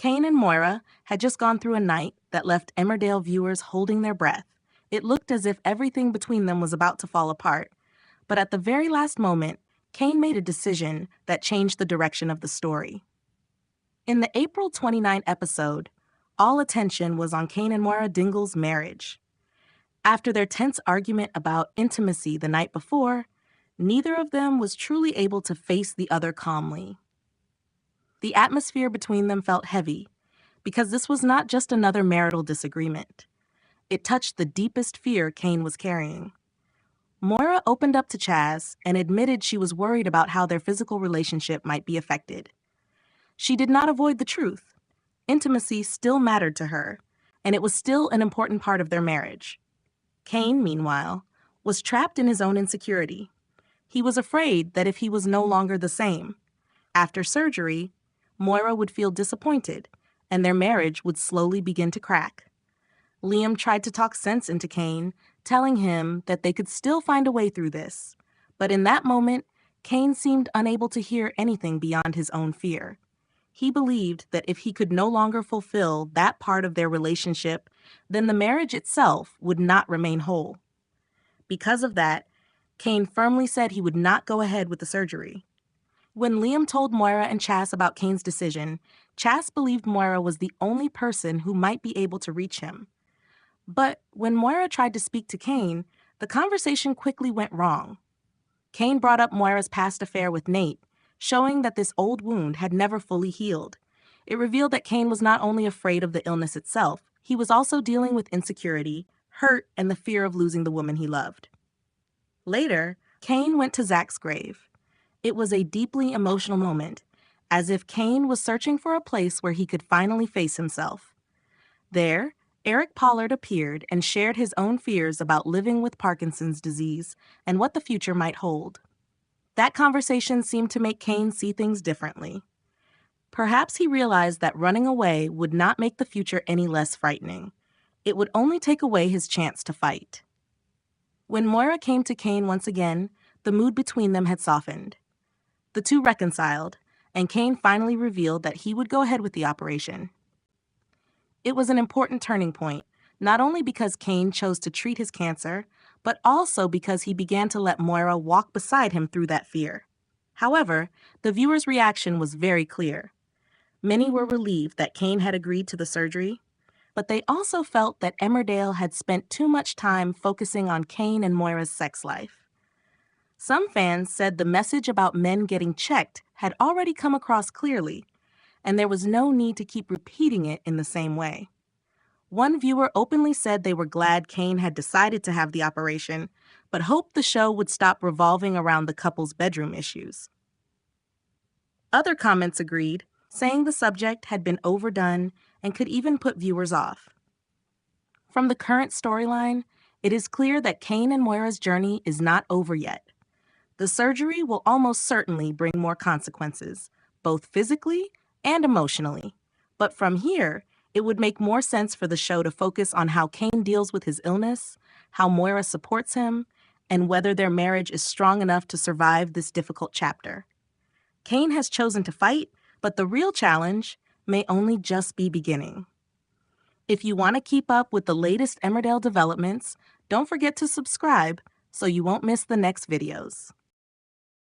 Cain and Moira had just gone through a night that left Emmerdale viewers holding their breath. It looked as if everything between them was about to fall apart. But at the very last moment, Cain made a decision that changed the direction of the story. In the April 29 episode, all attention was on Cain and Moira Dingle's marriage. After their tense argument about intimacy the night before, neither of them was truly able to face the other calmly. The atmosphere between them felt heavy, because this was not just another marital disagreement. It touched the deepest fear Cain was carrying. Moira opened up to Chaz and admitted she was worried about how their physical relationship might be affected. She did not avoid the truth. Intimacy still mattered to her, and it was still an important part of their marriage. Cain, meanwhile, was trapped in his own insecurity. He was afraid that if he was no longer the same, after surgery, Moira would feel disappointed, and their marriage would slowly begin to crack. Liam tried to talk sense into Cain, telling him that they could still find a way through this. But in that moment, Cain seemed unable to hear anything beyond his own fear. He believed that if he could no longer fulfill that part of their relationship, then the marriage itself would not remain whole. Because of that, Cain firmly said he would not go ahead with the surgery. When Liam told Moira and Chas about Cain's decision, Chas believed Moira was the only person who might be able to reach him. But when Moira tried to speak to Cain, the conversation quickly went wrong. Cain brought up Moira's past affair with Nate, showing that this old wound had never fully healed. It revealed that Cain was not only afraid of the illness itself, he was also dealing with insecurity, hurt, and the fear of losing the woman he loved. Later, Cain went to Zach's grave. It was a deeply emotional moment, as if Cain was searching for a place where he could finally face himself. There, Eric Pollard appeared and shared his own fears about living with Parkinson's disease and what the future might hold. That conversation seemed to make Cain see things differently. Perhaps he realized that running away would not make the future any less frightening. It would only take away his chance to fight. When Moira came to Cain once again, the mood between them had softened. The two reconciled, and Cain finally revealed that he would go ahead with the operation. It was an important turning point, not only because Cain chose to treat his cancer, but also because he began to let Moira walk beside him through that fear. However, the viewer's reaction was very clear. Many were relieved that Cain had agreed to the surgery, but they also felt that Emmerdale had spent too much time focusing on Cain and Moira's sex life. Some fans said the message about men getting checked had already come across clearly, and there was no need to keep repeating it in the same way. One viewer openly said they were glad Cain had decided to have the operation, but hoped the show would stop revolving around the couple's bedroom issues. Other comments agreed, saying the subject had been overdone and could even put viewers off. From the current storyline, it is clear that Cain and Moira's journey is not over yet. The surgery will almost certainly bring more consequences, both physically and emotionally. But from here, it would make more sense for the show to focus on how Cain deals with his illness, how Moira supports him, and whether their marriage is strong enough to survive this difficult chapter. Cain has chosen to fight, but the real challenge may only just be beginning. If you want to keep up with the latest Emmerdale developments, don't forget to subscribe so you won't miss the next videos.